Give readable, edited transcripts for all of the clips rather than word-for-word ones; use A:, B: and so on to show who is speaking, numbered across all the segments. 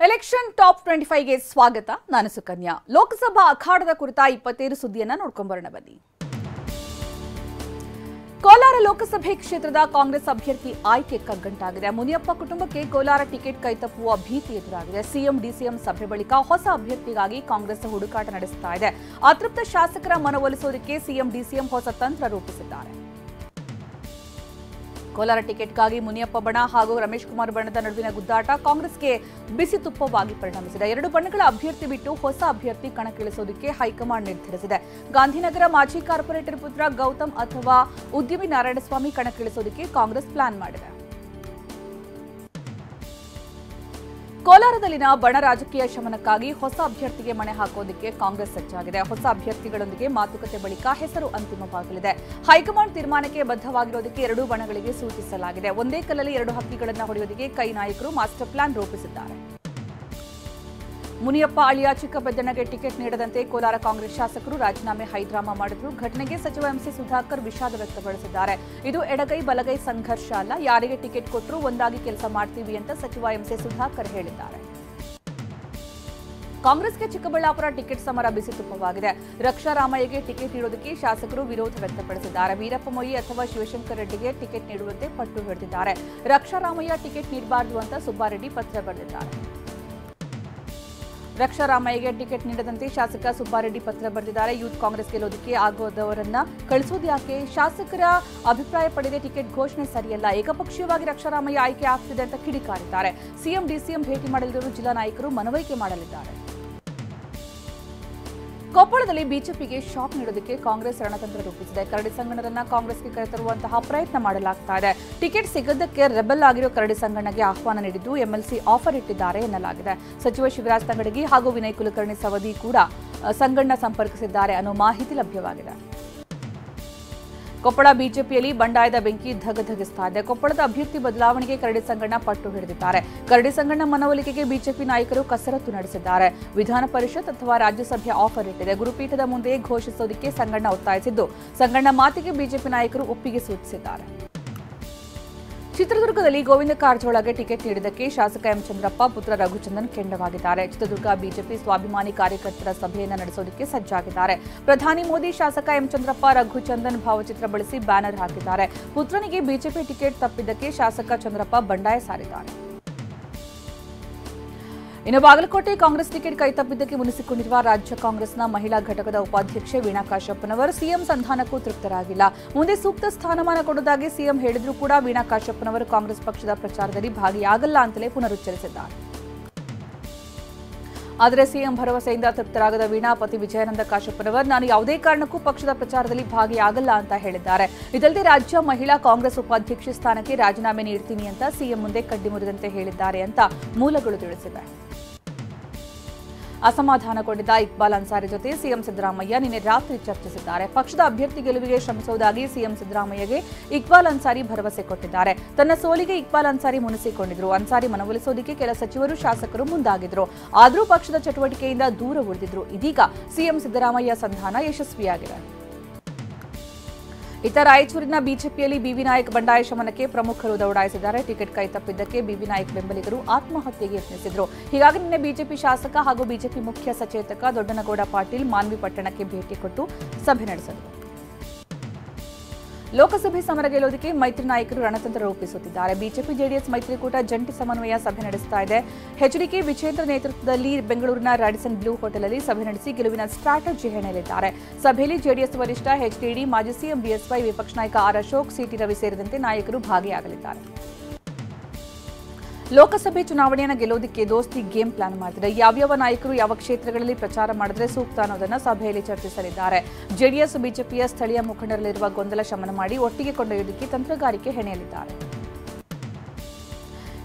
A: Election top 25 ಗೆ ಸ್ವಾಗತ. ನಾನು ಸುಕನ್ಯಾ. ಲೋಕಸಭಾ ಅಖಾಡದ ಕುರಿತ 25 ಸುದ್ದಿಯನ್ನ ನೋಡ್ಕೊಂಬರೋಣ ಬನ್ನಿ. ಕೋಲಾರ ಲೋಕಸಭೆ ಕ್ಷೇತ್ರದ ಕಾಂಗ್ರೆಸ್ ಅಭ್ಯರ್ಥಿ ಆಯ್ಕೆ ಕಗ್ಗಂಟಾಗಿದೆ. ಮುನಿಯಪ್ಪ ಕುಟುಂಬಕ್ಕೆ ಕೋಲಾರ ಟಿಕೆಟ್ ಕೈತಪ್ಪುವ ಭೀತಿ ಎದುರಾಗಿದೆ. ಸಿಎಂ ಡಿಸಿಎಂ ಸಭೆ ಬಳಿಕ ಹೊಸ ಅಭ್ಯರ್ಥಿಗಾಗಿ ಕಾಂಗ್ರೆಸ್ ಹುಡುಕಾಟ ನಡೆಸುತ್ತಾ ಇದೆ. ಅತೃಪ್ತ ಶಾಸಕರ ಮನವೊಲಿಸೋದಕ್ಕೆ ಸಿಎಂ ಡಿಸಿಎಂ ಹೊಸ ತಂತ್ರ ರೂಪಿಸಿದ್ದಾರೆ. ಕೋಲಾರ ಟಿಕೆಟ್ಗಾಗಿ ಮುನಿಯಪ್ಪ ಬಣ ಹಾಗೂ ರಮೇಶ್ ಕುಮಾರ್ ಬಣದ ನಡುವಿನ ಗುದ್ದಾಟ ಕಾಂಗ್ರೆಸ್ಗೆ ಬಿಸಿ ತುಪ್ಪವಾಗಿ ಪರಿಣಮಿಸಿದೆ. ಎರಡು ಬಣಗಳ ಅಭ್ಯರ್ಥಿ ಬಿಟ್ಟು ಹೊಸ ಅಭ್ಯರ್ಥಿ ಕಣಕ್ಕಿಳಿಸೋದಕ್ಕೆ ಹೈಕಮಾಂಡ್ ನಿರ್ಧರಿಸಿದೆ. ಗಾಂಧಿನಗರ ಮಾಜಿ ಕಾರ್ಪೊರೇಟರ್ ಪುತ್ರ ಗೌತಮ್ ಅಥವಾ ಉದ್ಯಮಿ ನಾರಾಯಣಸ್ವಾಮಿ ಕಣಕ್ಕಿಳಿಸೋದಕ್ಕೆ ಕಾಂಗ್ರೆಸ್ ಪ್ಲಾನ್ ಮಾಡಿದೆ. ಕೋಲಾರದಲ್ಲಿನ ಬಣ ರಾಜಕೀಯ ಶಮನಕ್ಕಾಗಿ ಹೊಸ ಅಭ್ಯರ್ಥಿಗೆ ಮಣೆ ಹಾಕೋದಕ್ಕೆ ಕಾಂಗ್ರೆಸ್ ಸಜ್ಜಾಗಿದೆ. ಹೊಸ ಅಭ್ಯರ್ಥಿಗಳೊಂದಿಗೆ ಮಾತುಕತೆ ಬಳಿಕ ಹೆಸರು ಅಂತಿಮವಾಗಲಿದೆ. ಹೈಕಮಾಂಡ್ ತೀರ್ಮಾನಕ್ಕೆ ಬದ್ಧವಾಗಿರೋದಕ್ಕೆ ಎರಡೂ ಬಣಗಳಿಗೆ ಸೂಚಿಸಲಾಗಿದೆ. ಒಂದೇ ಕಲ್ಲಲ್ಲಿ ಎರಡು ಹಕ್ಕಿಗಳನ್ನು ಹೊಡೆಯೋದಕ್ಕೆ ಕೈ ನಾಯಕರು ಮಾಸ್ಟರ್ ಪ್ಲಾನ್ ರೂಪಿಸಿದ್ದಾರೆ. ಮುನಿಯಪ್ಪ ಅಳಿಯ ಚಿಕ್ಕಬೆದ್ದಣ್ಣಗೆ ಟಿಕೆಟ್ ನೀಡದಂತೆ ಕೋಲಾರ ಕಾಂಗ್ರೆಸ್ ಶಾಸಕರು ರಾಜೀನಾಮೆ ಹೈಡ್ರಾಮಾ ಮಾಡಿದ್ರು. ಘಟನೆಗೆ ಸಚಿವ ಎಂಸಿ ಸುಧಾಕರ್ ವಿಷಾದ ವ್ಯಕ್ತಪಡಿಸಿದ್ದಾರೆ. ಇದು ಎಡಗೈ ಬಲಗೈ ಸಂಘರ್ಷ ಅಲ್ಲ, ಯಾರಿಗೆ ಟಿಕೆಟ್ ಕೊಟ್ಟರೂ ಒಂದಾಗಿ ಕೆಲಸ ಮಾಡ್ತೀವಿ ಅಂತ ಸಚಿವ ಎಂಸಿ ಸುಧಾಕರ್ ಹೇಳಿದ್ದಾರೆ. ಕಾಂಗ್ರೆಸ್ಗೆ ಚಿಕ್ಕಬಳ್ಳಾಪುರ ಟಿಕೆಟ್ ಸಮರ ಬಿಸಿ ತುಪ್ಪವಾಗಿದೆ. ರಕ್ಷಾ ರಾಮಯ್ಯಗೆ ಟಿಕೆಟ್ ನೀಡುವುದಕ್ಕೆ ಶಾಸಕರು ವಿರೋಧ ವ್ಯಕ್ತಪಡಿಸಿದ್ದಾರೆ. ವೀರಪ್ಪ ಮೊಯ್ಲಿ ಅಥವಾ ಶಿವಶಂಕರ್ ರೆಡ್ಡಿಗೆ ಟಿಕೆಟ್ ನೀಡುವಂತೆ ಪಟ್ಟು ಹಿಡಿದಿದ್ದಾರೆ. ರಕ್ಷಾ ರಾಮಯ್ಯ ಟಿಕೆಟ್ ನೀಡಬಾರದು ಅಂತ ಸುಬ್ಬಾರೆಡ್ಡಿ ಪತ್ರ ಬರೆದಿದ್ದಾರೆ. ರಕ್ಷಾ ರಾಮಯ್ಯಗೆ ಟಿಕೆಟ್ ನೀಡದಂತೆ ಶಾಸಕ ಸುಬ್ಬಾರೆಡ್ಡಿ ಪತ್ರ ಬರೆದಿದ್ದಾರೆ. ಯೂತ್ ಕಾಂಗ್ರೆಸ್ ಗೆಲ್ಲೋದಕ್ಕೆ ಆಗೋದವರನ್ನ ಕಳಿಸೋದು ಯಾಕೆ? ಶಾಸಕರ ಅಭಿಪ್ರಾಯ ಪಡೆದೇ ಟಿಕೆಟ್ ಘೋಷಣೆ ಸರಿಯಲ್ಲ. ಏಕಪಕ್ಷೀಯವಾಗಿ ರಕ್ಷಾ ರಾಮಯ್ಯ ಆಯ್ಕೆ ಆಗ್ತಿದೆ ಅಂತ ಕಿಡಿಕಾರಿದ್ದಾರೆ. ಸಿಎಂ ಡಿಸಿಎಂ ಭೇಟಿ ಮಾಡಲಿರುವ ಜಿಲ್ಲಾ ನಾಯಕರು ಮನವರಿಕೆ ಮಾಡಲಿದ್ದಾರೆ. ಕೊಪ್ಪಳದಲ್ಲಿ ಬಿಜೆಪಿಗೆ ಶಾಕ್ ನೀಡೋದಕ್ಕೆ ಕಾಂಗ್ರೆಸ್ ರಣತಂತ್ರ ರೂಪಿಸಿದೆ. ಕರಡಿ ಸಂಗಣ್ಣರನ್ನ ಕಾಂಗ್ರೆಸ್ಗೆ ಕರೆತರುವಂತಹ ಪ್ರಯತ್ನ ಮಾಡಲಾಗ್ತಾ ಇದೆ. ಟಿಕೆಟ್ ಸಿಗದಕ್ಕೆ ರೆಬೆಲ್ ಆಗಿರೋ ಕರಡಿ ಸಂಗಣ್ಣಗೆ ಆಹ್ವಾನ ನೀಡಿದ್ದು ಎಂಎಲ್ಸಿ ಆಫರ್ ಇಟ್ಟಿದ್ದಾರೆ ಎನ್ನಲಾಗಿದೆ. ಸಚಿವ ಶಿವರಾಜ್ ತಂಗಡಗಿ ಹಾಗೂ ವಿನಯ್ ಕುಲಕರ್ಣಿ ಸವದಿ ಕೂಡ ಸಂಗಣ್ಣ ಸಂಪರ್ಕಿಸಿದ್ದಾರೆ ಅನ್ನೋ ಮಾಹಿತಿ ಲಭ್ಯವಾಗಿದೆ. ಕೊಪ್ಪಳ ಬಿಜೆಪಿಯಲ್ಲಿ ಬಂಡಾಯದ ಬೆಂಕಿ ಧಗಧಗಿಸ್ತಾ ಇದೆ. ಕೊಪ್ಪಳದ ಅಭ್ಯರ್ಥಿ ಬದಲಾವಣೆಗೆ ಕರಡಿ ಸಂಗಣ್ಣ ಪಟ್ಟು ಹಿಡಿದಿದ್ದಾರೆ. ಕರಡಿ ಸಂಗಣ್ಣ ಮನವೊಲಿಕೆಗೆ ಬಿಜೆಪಿ ನಾಯಕರು ಕಸರತ್ತು ನಡೆಸಿದ್ದಾರೆ. ವಿಧಾನ ಪರಿಷತ್ ಅಥವಾ ರಾಜ್ಯಸಭೆ ಆಫರ್ ಇಟ್ಟಿದೆ. ಗುರುಪೀಠದ ಮುಂದೆ ಘೋಷಿಸೋದಕ್ಕೆ ಸಂಗಣ್ಣ ಒತ್ತಾಯಿಸಿದ್ದು, ಸಂಗಣ್ಣ ಮಾತಿಗೆ ಬಿಜೆಪಿ ನಾಯಕರು ಒಪ್ಪಿಗೆ ಸೂಚಿಸಿದ್ದಾರೆ. ಚಿತ್ರದುರ್ಗದಲ್ಲಿ ಗೋವಿಂದ ಕಾರಜೋಳಗೆ ಟಿಕೆಟ್ ನೀಡಿದ್ದಕ್ಕೆ ಶಾಸಕ ಎಂ ಚಂದ್ರಪ್ಪ ಪುತ್ರ ರಘುಚಂದನ್ ಕೆಂಡವಾಗಿದ್ದಾರೆ. ಚಿತ್ರದುರ್ಗ ಬಿಜೆಪಿ ಸ್ವಾಭಿಮಾನಿ ಕಾರ್ಯಕರ್ತರ ಸಭೆಯನ್ನು ನಡೆಸೋದಕ್ಕೆ ಸಜ್ಜಾಗಿದ್ದಾರೆ. ಪ್ರಧಾನಿ ಮೋದಿ, ಶಾಸಕ ಎಂ ಚಂದ್ರಪ್ಪ ರಘುಚಂದನ್ ಭಾವಚಿತ್ರ ಬಳಸಿ ಬ್ಯಾನರ್ ಹಾಕಿದ್ದಾರೆ. ಪುತ್ರನಿಗೆ ಬಿಜೆಪಿ ಟಿಕೆಟ್ ತಪ್ಪಿದ್ದಕ್ಕೆ ಶಾಸಕ ಚಂದ್ರಪ್ಪ ಬಂಡಾಯ ಸಾರಿದ್ದಾರೆ. ಇನ್ನು ಬಾಗಲಕೋಟೆ ಕಾಂಗ್ರೆಸ್ ಟಿಕೆಟ್ ಕೈತಪ್ಪಿದ್ದಕ್ಕೆ ಮುನಿಸಿಕೊಂಡಿರುವ ರಾಜ್ಯ ಕಾಂಗ್ರೆಸ್ನ ಮಹಿಳಾ ಘಟಕದ ಉಪಾಧ್ಯಕ್ಷೆ ವೀಣಾ ಕಾಶ್ಯಪ್ಪನವರು ಸಿಎಂ ಸಂಧಾನಕ್ಕೂ ತೃಪ್ತರಾಗಿಲ್ಲ. ಮುಂದೆ ಸೂಕ್ತ ಸ್ಥಾನಮಾನ ಕೊಡುವುದಾಗಿ ಸಿಎಂ ಹೇಳಿದ್ರೂ ಕೂಡ ವೀಣಾ ಕಾಶ್ಯಪ್ಪನವರು ಕಾಂಗ್ರೆಸ್ ಪಕ್ಷದ ಪ್ರಚಾರದಲ್ಲಿ ಭಾಗಿಯಾಗಲ್ಲ ಅಂತಲೇ ಪುನರುಚ್ಚರಿಸಿದ್ದಾರೆ. ಆದರೆ ಸಿಎಂ ಭರವಸೆಯಿಂದ ತೃಪ್ತರಾಗದ ವೀಣಾ ಪತಿ ವಿಜಯಾನಂದ ಕಾಶ್ಯಪ್ಪನವರು ನಾನು ಯಾವುದೇ ಕಾರಣಕ್ಕೂ ಪಕ್ಷದ ಪ್ರಚಾರದಲ್ಲಿ ಭಾಗಿಯಾಗಲ್ಲ ಅಂತ ಹೇಳಿದ್ದಾರೆ. ಇದಲ್ಲದೆ ರಾಜ್ಯ ಮಹಿಳಾ ಕಾಂಗ್ರೆಸ್ ಉಪಾಧ್ಯಕ್ಷೆ ಸ್ಥಾನಕ್ಕೆ ರಾಜೀನಾಮೆ ನೀಡ್ತೀನಿ ಅಂತ ಸಿಎಂ ಮುಂದೆ ಕಡ್ಡಿ ಮುರಿದಂತೆ ಹೇಳಿದ್ದಾರೆ ಅಂತ ಮೂಲಗಳು ತಿಳಿಸಿವೆ. ಅಸಮಾಧಾನಗೊಂಡಿದ್ದ ಇಕ್ಬಾಲ್ ಅನ್ಸಾರಿ ಜೊತೆ ಸಿಎಂ ಸಿದ್ದರಾಮಯ್ಯ ನಿನ್ನೆ ರಾತ್ರಿ ಚರ್ಚಿಸಿದ್ದಾರೆ. ಪಕ್ಷದ ಅಭ್ಯರ್ಥಿ ಗೆಲುವಿಗೆ ಶ್ರಮಿಸುವುದಾಗಿ ಸಿಎಂ ಸಿದ್ದರಾಮಯ್ಯಗೆ ಇಕ್ಬಾಲ್ ಅನ್ಸಾರಿ ಭರವಸೆ ಕೊಟ್ಟಿದ್ದಾರೆ. ತನ್ನ ಸೋಲಿಗೆ ಇಕ್ಬಾಲ್ ಅನ್ಸಾರಿ ಮುನಿಸಿಕೊಂಡಿದ್ರು. ಅನ್ಸಾರಿ ಮನವೊಲಿಸೋದಕ್ಕೆ ಕೆಲ ಸಚಿವರು ಶಾಸಕರು ಮುಂದಾಗಿದ್ರು. ಆದರೂ ಪಕ್ಷದ ಚಟುವಟಿಕೆಯಿಂದ ದೂರ ಉಳಿದಿದ್ರು. ಇದೀಗ ಸಿಎಂ ಸಿದ್ದರಾಮಯ್ಯ ಸಂಧಾನ ಯಶಸ್ವಿಯಾಗಿದೆ. ಇತ್ತ ರಾಯಚೂರಿನ ಬಿಜೆಪಿಯಲ್ಲಿ ಬಿವಿ ನಾಯಕ್ ಬಂಡಾಯ ಶಮನಕ್ಕೆ ಪ್ರಮುಖರು ದೌಡಾಯಿಸಿದ್ದಾರೆ. ಟಿಕೆಟ್ ಕೈತಪ್ಪಿದ್ದಕ್ಕೆ ಬಿವಿ ನಾಯಕ್ ಬೆಂಬಲಿಗರು ಆತ್ಮಹತ್ಯೆಗೆ ಯತ್ನಿಸಿದ್ರು. ಹೀಗಾಗಿ ನಿನ್ನೆ ಬಿಜೆಪಿ ಶಾಸಕ ಹಾಗೂ ಬಿಜೆಪಿ ಮುಖ್ಯ ಸಚೇತಕ ದೊಡ್ಡನಗೌಡ ಪಾಟೀಲ್ ಮಾನ್ವಿ ಪಟ್ಟಣಕ್ಕೆ ಭೇಟಿ ಕೊಟ್ಟು ಸಭೆ ನಡೆಸಿದರು. ಲೋಕಸಭೆ ಸಮರ ಗೆಲ್ಲೋದಕ್ಕೆ ಮೈತ್ರಿ ನಾಯಕರು ರಣತಂತ್ರ ರೂಪಿಸುತ್ತಿದ್ದಾರೆ. ಬಿಜೆಪಿ ಜೆಡಿಎಸ್ ಮೈತ್ರಿಕೂಟ ಜಂಟಿ ಸಮನ್ವಯ ಸಭೆ ನಡೆಸುತ್ತಾ ಇದೆ. ಎಚ್ಡಿಕೆ ವಿಜೇಂದ್ರ ನೇತೃತ್ವದಲ್ಲಿ ಬೆಂಗಳೂರಿನ ರಾಡಿಸನ್ ಬ್ಲೂ ಹೋಟೆಲ್ನಲ್ಲಿ ಸಭೆ ನಡೆಸಿ ಗೆಲುವಿನ ಸ್ಟ್ರಾಟಜಿ ಹೆಣೆಯಲಿದ್ದಾರೆ. ಸಭೆಯಲ್ಲಿ ಜೆಡಿಎಸ್ ವರಿಷ್ಠ ಎಚ್ಡಿಡಿ, ಮಾಜಿ ಸಿಎಂ ಬಿಎಸ್ವೈ, ವಿಪಕ್ಷ ನಾಯಕ ಆರ್ ಅಶೋಕ್, ಸಿಟಿ ರವಿ ಸೇರಿದಂತೆ ನಾಯಕರು ಭಾಗಿಯಾಗಲಿದ್ದಾರೆ. ಲೋಕಸಭೆ ಚುನಾವಣೆಯನ್ನು ಗೆಲ್ಲೋದಕ್ಕೆ ದೋಸ್ತಿ ಗೇಮ್ ಪ್ಲಾನ್ ಮಾಡಿದರೆ ಯಾವ್ಯಾವ ನಾಯಕರು ಯಾವ ಕ್ಷೇತ್ರಗಳಲ್ಲಿ ಪ್ರಚಾರ ಮಾಡಿದ್ರೆ ಸೂಕ್ತ ಅನ್ನೋದನ್ನು ಸಭೆಯಲ್ಲಿ ಚರ್ಚಿಸಲಿದ್ದಾರೆ. ಜೆಡಿಎಸ್ ಬಿಜೆಪಿಯ ಸ್ಥಳೀಯ ಮುಖಂಡರಲ್ಲಿರುವ ಗೊಂದಲ ಶಮನ ಮಾಡಿ ಒಟ್ಟಿಗೆ ಕೊಂಡೊಯ್ಯೋದಕ್ಕೆ ತಂತ್ರಗಾರಿಕೆ ಹೆಣೆಯಲಿದ್ದಾರೆ.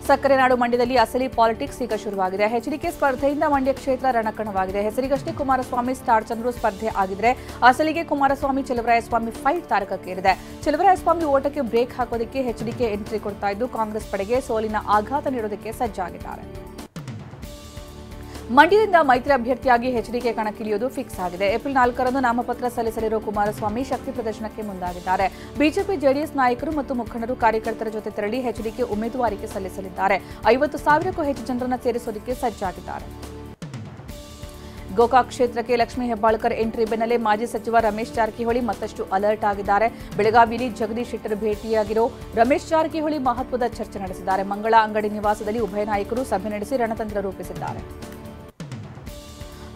A: ಸಕ್ಕರೆ ನಾಡು ಮಂಡ್ಯದಲ್ಲಿ ಅಸಲಿ ಪಾಲಿಟಿಕ್ಸ್ ಈಗ ಶುರುವಾಗಿದೆ. ಎಚ್ಡಿಕೆ ಸ್ಪರ್ಧೆಯಿಂದ ಮಂಡ್ಯ ಕ್ಷೇತ್ರ ರಣಕಣವಾಗಿದೆ. ಹೆಸರಿಗಷ್ಟೇ ಕುಮಾರಸ್ವಾಮಿ ಸ್ಟಾರ್ ಚಂದ್ರು ಸ್ಪರ್ಧೆ ಆಗಿದ್ರೆ ಅಸಲಿಗೆ ಕುಮಾರಸ್ವಾಮಿ ಚಲುವರಾಯಸ್ವಾಮಿ ಫೈಟ್ ತಾರಕಕ್ಕೇರಿದೆ. ಚಲುವರಾಯಸ್ವಾಮಿ ಓಟಕ್ಕೆ ಬ್ರೇಕ್ ಹಾಕೋದಕ್ಕೆ ಎಚ್ಡಿಕೆ ಎಂಟ್ರಿ ಕೊಡ್ತಾ ಇದ್ದು ಕಾಂಗ್ರೆಸ್ ಪಡೆಗೆ ಸೋಲಿನ ಆಘಾತ ನೀಡೋದಕ್ಕೆ ಸಜ್ಜಾಗಿದ್ದಾರೆ. ಮಂಡ್ಯದಿಂದ ಮೈತ್ರಿ ಅಭ್ಯರ್ಥಿಯಾಗಿ ಎಚ್ಡಿಕೆ ಕಣಕ್ಕಿಳಿಯುವುದು ಫಿಕ್ಸ್ ಆಗಿದೆ. ಏಪ್ರಿಲ್ 4ರಂದು ನಾಮಪತ್ರ ಸಲ್ಲಿಸಲಿರುವ ಕುಮಾರಸ್ವಾಮಿ ಶಕ್ತಿ ಪ್ರದರ್ಶನಕ್ಕೆ ಮುಂದಾಗಿದ್ದಾರೆ. ಬಿಜೆಪಿ ಜೆಡಿಎಸ್ ನಾಯಕರು ಮತ್ತು ಮುಖಂಡರು ಕಾರ್ಯಕರ್ತರ ಜೊತೆ ತೆರಳಿ ಎಚ್ಡಿಕೆ ಉಮೇದುವಾರಿಕೆ ಸಲ್ಲಿಸಲಿದ್ದಾರೆ. 50,000ಕ್ಕೂ ಹೆಚ್ಚು ಜನರನ್ನು ಸೇರಿಸೋದಕ್ಕೆ ಸಜ್ಜಾಗಿದ್ದಾರೆ. ಗೋಕಾಕ್ ಕ್ಷೇತ್ರಕ್ಕೆ ಲಕ್ಷ್ಮೀ ಹೆಬ್ಬಾಳ್ಕರ್ ಎಂಟ್ರಿ ಬೆನ್ನಲ್ಲೇ ಮಾಜಿ ಸಚಿವ ರಮೇಶ್ ಜಾರಕಿಹೊಳಿ ಮತ್ತಷ್ಟು ಅಲರ್ಟ್ ಆಗಿದ್ದಾರೆ. ಬೆಳಗಾವಿಯಲ್ಲಿ ಜಗದೀಶ್ ಶೆಟ್ಟರ್ ಭೇಟಿಯಾಗಿರೋ ರಮೇಶ್ ಜಾರಕಿಹೊಳಿ ಮಹತ್ವದ ಚರ್ಚೆ ನಡೆಸಿದ್ದಾರೆ. ಮಂಗಳ ಅಂಗಡಿ ನಿವಾಸದಲ್ಲಿ ಉಭಯ ನಾಯಕರು ಸಭೆ ನಡೆಸಿ ರಣತಂತ್ರ ರೂಪಿಸಿದ್ದಾರೆ.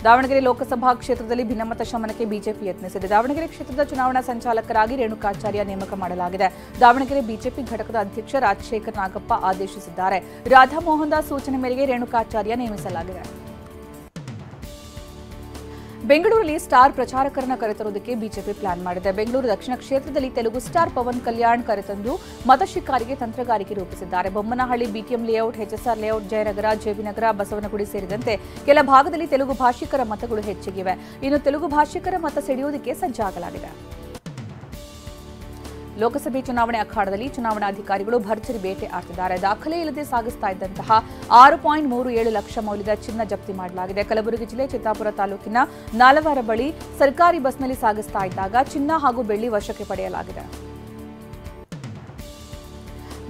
A: ದಾವಣಗೆರೆ ಲೋಕಸಭಾ ಕ್ಷೇತ್ರದಲ್ಲಿ ಭಿನ್ನಮತ ಶಮನಕ್ಕೆ ಬಿಜೆಪಿ ಯತ್ನಿಸಿದೆ. ದಾವಣಗೆರೆ ಕ್ಷೇತ್ರದ ಚುನಾವಣಾ ಸಂಚಾಲಕರಾಗಿ ರೇಣುಕಾಚಾರ್ಯ ನೇಮಕ ಮಾಡಲಾಗಿದೆ. ದಾವಣಗೆರೆ ಬಿಜೆಪಿ ಘಟಕದ ಅಧ್ಯಕ್ಷ ರಾಜಶೇಖರ್ ನಾಗಪ್ಪ ಆದೇಶಿಸಿದ್ದಾರೆ. ರಾಧಾ ಮೋಹನ್ ದಾಸ್ ಸೂಚನೆ ಮೇರೆಗೆ ರೇಣುಕಾಚಾರ್ಯ ನೇಮಿಸಲಾಗಿದೆ. ಬೆಂಗಳೂರಲ್ಲಿ ಸ್ಟಾರ್ ಪ್ರಚಾರಕರನ್ನ ಕರೆತರುವುದಕ್ಕೆ ಬಿಜೆಪಿ ಪ್ಲಾನ್ ಮಾಡಿದೆ. ಬೆಂಗಳೂರು ದಕ್ಷಿಣ ಕ್ಷೇತ್ರದಲ್ಲಿ ತೆಲುಗು ಸ್ಟಾರ್ ಪವನ್ ಕಲ್ಯಾಣ್ ಕರೆತಂದು ಮತಶಿಕಾರಿಗೆ ತಂತ್ರಗಾರಿಕೆ ರೂಪಿಸಿದ್ದಾರೆ. Bommanahalli, BTM layout, HSR layout, Jayanagar, JB Nagar, Basavanagudi ಸೇರಿದಂತೆ ಕೆಲ ಭಾಗದಲ್ಲಿ ತೆಲುಗು ಭಾಷಿಕರ ಮತಗಳು ಹೆಚ್ಚಿಗಿವೆ. ಇನ್ನು ತೆಲುಗು ಭಾಷಿಕರ ಮತ ಸೆಳೆಯುವುದಕ್ಕೆ ಸಜ್ಜಾಗಲಾಗಿದೆ. ಲೋಕಸಭೆ ಚುನಾವಣೆ ಅಖಾಡದಲ್ಲಿ ಚುನಾವಣಾಧಿಕಾರಿಗಳು ಭರ್ಜರಿ ಬೇಟೆ ಆಡ್ತಿದ್ದಾರೆ. ದಾಖಲೆ ಇಲ್ಲದೆ ಸಾಗಿಸ್ತಾ ಇದ್ದಂತಹ 6.37 ಲಕ್ಷ ಮೌಲ್ಯದ ಚಿನ್ನ ಜಪ್ತಿ ಮಾಡಲಾಗಿದೆ. ಕಲಬುರಗಿ ಜಿಲ್ಲೆ ಚಿತ್ತಾಪುರ ತಾಲೂಕಿನ ನಾಲವಾರ ಬಳಿ ಸರ್ಕಾರಿ ಬಸ್ನಲ್ಲಿ ಸಾಗಿಸ್ತಾ ಇದ್ದಾಗ ಚಿನ್ನ ಹಾಗೂ ಬೆಳ್ಳಿ ವಶಕ್ಕೆ ಪಡೆಯಲಾಗಿದೆ.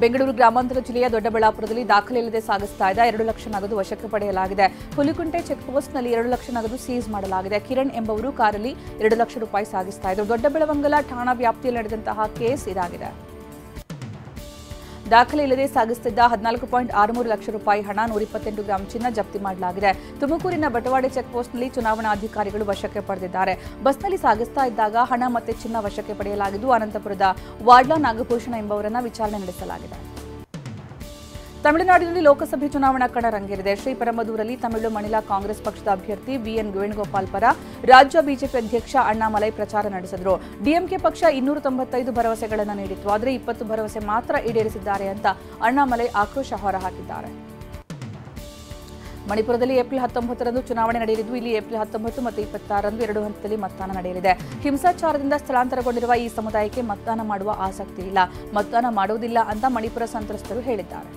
A: ಬೆಂಗಳೂರು ಗ್ರಾಮಾಂತರ ಜಿಲ್ಲೆಯ ದೊಡ್ಡಬಳ್ಳಾಪುರದಲ್ಲಿ ದಾಖಲೆ ಇಲ್ಲದೆ ಸಾಗಿಸ್ತಾ ಇದ್ದ 2 ಲಕ್ಷ ನಗದು ವಶಕ್ಕೆ ಪಡೆಯಲಾಗಿದೆ. ಹುಲಿಕುಂಟೆ ಚೆಕ್ಪೋಸ್ಟ್ನಲ್ಲಿ 2 ಲಕ್ಷ ನಗದು ಸೀಸ್ ಮಾಡಲಾಗಿದೆ. ಕಿರಣ್ ಎಂಬುವರು ಕಾರಲ್ಲಿ 2 ಲಕ್ಷ ರೂಪಾಯಿ ಸಾಗಿಸ್ತಾ ಇದ್ದರು. ದೊಡ್ಡಬೆಳವಂಗಲ ಠಾಣಾ ವ್ಯಾಪ್ತಿಯಲ್ಲಿ ನಡೆದಂತಹ ಕೇಸ್ ಇದಾಗಿದೆ. ದಾಖಲೆ ಇಲ್ಲದೆ ಸಾಗಿಸುತ್ತಿದ್ದ 14.63 ಲಕ್ಷ ರೂಪಾಯಿ ಹಣ, 128 ಗ್ರಾಂ ಚಿನ್ನ ಜಪ್ತಿ ಮಾಡಲಾಗಿದೆ. ತುಮಕೂರಿನ ಬಟವಾಡೆ ಚೆಕ್ಪೋಸ್ಟ್ನಲ್ಲಿ ಚುನಾವಣಾಧಿಕಾರಿಗಳು ವಶಕ್ಕೆ ಪಡೆದಿದ್ದಾರೆ. ಬಸ್ನಲ್ಲಿ ಸಾಗಿಸ್ತಾ ಇದ್ದಾಗ ಹಣ ಮತ್ತು ಚಿನ್ನ ವಶಕ್ಕೆ ಪಡೆಯಲಾಗಿದ್ದು, ಅನಂತಪುರದ ವಾಡ್ಲಾ ನಾಗಭೂಷಣ ಎಂಬವರನ್ನ ವಿಚಾರಣೆ ನಡೆಸಲಾಗಿದೆ. ತಮಿಳುನಾಡಿನಲ್ಲಿ ಲೋಕಸಭೆ ಚುನಾವಣಾ ಕಣ ರಂಗೇರಿದೆ. ಶ್ರೀಪೆರಂಬದೂರಲ್ಲಿ ತಮಿಳು ಮಣಿಲಾ ಕಾಂಗ್ರೆಸ್ ಪಕ್ಷದ ಅಭ್ಯರ್ಥಿ ವಿಎನ್ ವೇಣುಗೋಪಾಲ್ ಪರ ರಾಜ್ಯ ಬಿಜೆಪಿ ಅಧ್ಯಕ್ಷ ಅಣ್ಣಾಮಲೈ ಪ್ರಚಾರ ನಡೆಸಿದರು. ಡಿಎಂಕೆ ಪಕ್ಷ 295 ಭರವಸೆಗಳನ್ನು ನೀಡಿತ್ತು. ಆದರೆ 20 ಭರವಸೆ ಮಾತ್ರ ಈಡೇರಿಸಿದ್ದಾರೆ ಅಂತ ಅಣ್ಣಾಮಲೈ ಆಕ್ರೋಶ ಹೊರಹಾಕಿದ್ದಾರೆ. ಮಣಿಪುರದಲ್ಲಿ ಏಪ್ರಿಲ್ 19ರಂದು ಚುನಾವಣೆ ನಡೆಯಲಿದ್ದು, ಇಲ್ಲಿ ಏಪ್ರಿಲ್ 19 ಮತ್ತು 26ರಂದು 2 ಹಂತದಲ್ಲಿ ಮತದಾನ ನಡೆಯಲಿದೆ. ಹಿಂಸಾಚಾರದಿಂದ ಸ್ಥಳಾಂತರಗೊಂಡಿರುವ ಈ ಸಮುದಾಯಕ್ಕೆ ಮತದಾನ ಮಾಡುವ ಆಸಕ್ತಿ ಇಲ್ಲ, ಮತದಾನ ಮಾಡುವುದಿಲ್ಲ ಅಂತ ಮಣಿಪುರ ಸಂತ್ರಸ್ತರು ಹೇಳಿದ್ದಾರೆ.